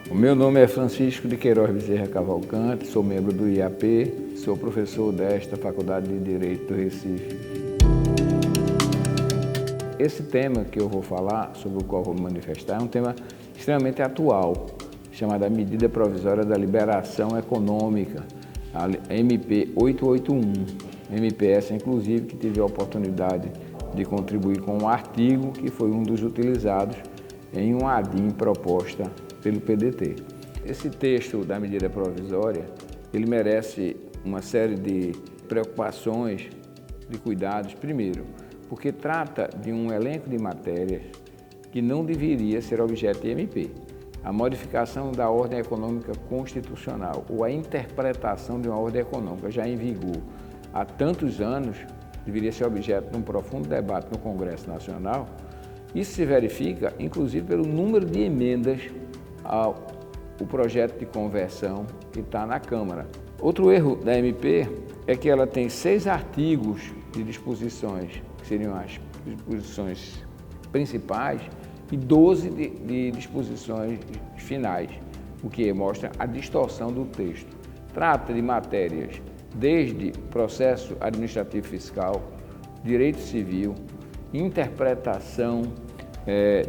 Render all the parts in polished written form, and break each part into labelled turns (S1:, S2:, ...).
S1: O meu nome é Francisco de Queiroz Bezerra Cavalcante, sou membro do IAP, sou professor desta Faculdade de Direito do Recife. Esse tema que eu vou falar, sobre o qual vou me manifestar, é um tema extremamente atual, chamado a Medida Provisória da Liberação Econômica, a MP 881. MP essa, inclusive, que tive a oportunidade de contribuir com um artigo que foi um dos utilizados em uma ADIM proposta pelo PDT. Esse texto da medida provisória, ele merece uma série de preocupações, de cuidados. Primeiro, porque trata de um elenco de matérias que não deveria ser objeto de MP. A modificação da ordem econômica constitucional ou a interpretação de uma ordem econômica já em vigor há tantos anos deveria ser objeto de um profundo debate no Congresso Nacional. Isso se verifica, inclusive, pelo número de emendas ao projeto de conversão que está na Câmara. Outro erro da MP é que ela tem 6 artigos de disposições, que seriam as disposições principais, e 12 de disposições finais, o que mostra a distorção do texto. Trata de matérias desde processo administrativo fiscal, direito civil, interpretação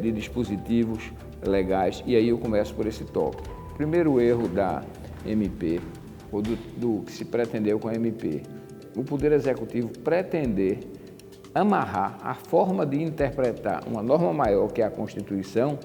S1: de dispositivos legais, e aí eu começo por esse tópico. Primeiro erro da MP, ou do que se pretendeu com a MP, o Poder Executivo pretender amarrar a forma de interpretar uma norma maior, que é a Constituição,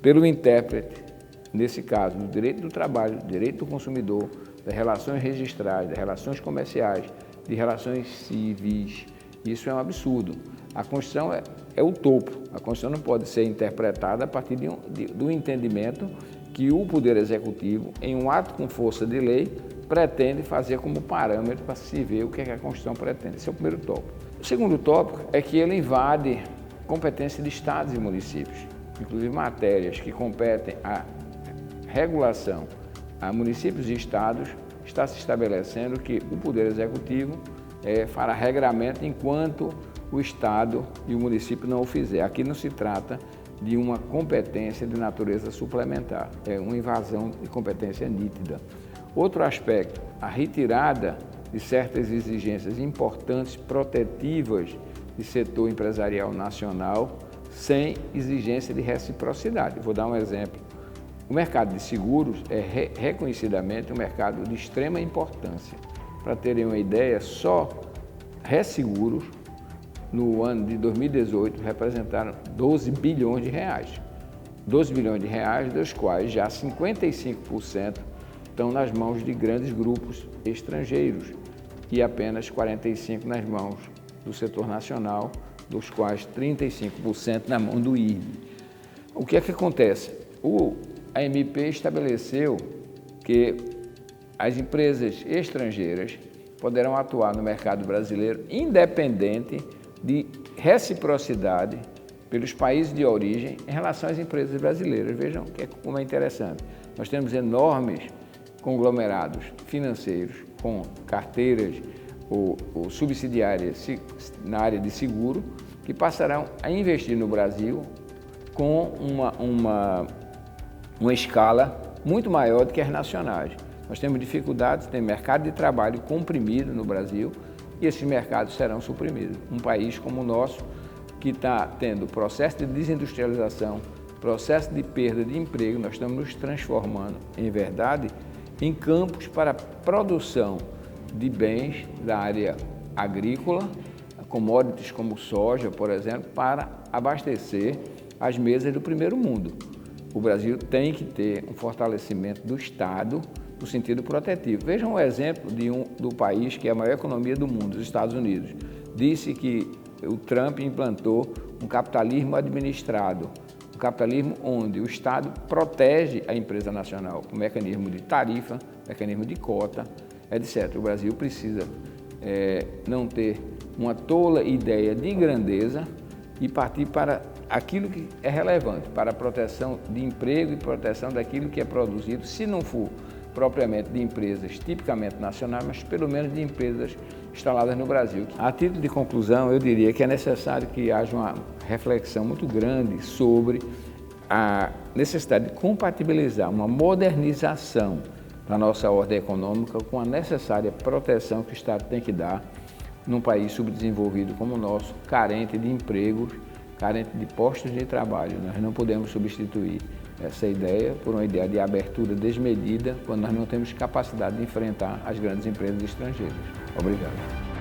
S1: pelo intérprete, nesse caso, do direito do trabalho, do direito do consumidor, das relações registrais, das relações comerciais, de relações civis. Isso é um absurdo. A Constituição é o topo. A Constituição não pode ser interpretada a partir do entendimento que o Poder Executivo, em um ato com força de lei, pretende fazer como parâmetro para se ver o que a Constituição pretende. Esse é o primeiro tópico. O segundo tópico é que ele invade competência de estados e municípios, inclusive matérias que competem à regulação a municípios e estados. Está se estabelecendo que o Poder Executivo fará regramento enquanto o Estado e o município não o fizer. Aqui não se trata de uma competência de natureza suplementar, é uma invasão de competência nítida. Outro aspecto, a retirada de certas exigências importantes, protetivas de setor empresarial nacional, sem exigência de reciprocidade. Vou dar um exemplo. O mercado de seguros é reconhecidamente um mercado de extrema importância. Para terem uma ideia, só resseguros no ano de 2018 representaram 12 bilhões de reais. 12 bilhões de reais, dos quais já 55% estão nas mãos de grandes grupos estrangeiros e apenas 45% nas mãos do setor nacional, dos quais 35% na mão do IRB. O que é que acontece? A MP estabeleceu que as empresas estrangeiras poderão atuar no mercado brasileiro independente de reciprocidade pelos países de origem em relação às empresas brasileiras. Vejam como é interessante. Nós temos enormes conglomerados financeiros com carteiras ou subsidiárias na área de seguro que passarão a investir no Brasil com uma escala muito maior do que as nacionais. Nós temos dificuldades, tem mercado de trabalho comprimido no Brasil e esses mercados serão suprimidos. Um país como o nosso, que está tendo processo de desindustrialização, processo de perda de emprego, nós estamos nos transformando, em verdade, em campos para produção de bens da área agrícola, commodities como soja, por exemplo, para abastecer as mesas do primeiro mundo. O Brasil tem que ter um fortalecimento do Estado no sentido protetivo. Vejam o exemplo do país que é a maior economia do mundo, os Estados Unidos. Disse que o Trump implantou um capitalismo administrado, um capitalismo onde o Estado protege a empresa nacional com mecanismo de tarifa, mecanismo de cota, etc. O Brasil precisa não ter uma tola ideia de grandeza e partir para aquilo que é relevante, para a proteção de emprego e proteção daquilo que é produzido, se não for propriamente de empresas tipicamente nacionais, mas pelo menos de empresas instaladas no Brasil. A título de conclusão, eu diria que é necessário que haja uma reflexão muito grande sobre a necessidade de compatibilizar uma modernização da nossa ordem econômica com a necessária proteção que o Estado tem que dar num país subdesenvolvido como o nosso, carente de empregos, carente de postos de trabalho. Nós não podemos substituir essa ideia por uma ideia de abertura desmedida quando nós não temos capacidade de enfrentar as grandes empresas estrangeiras. Obrigado.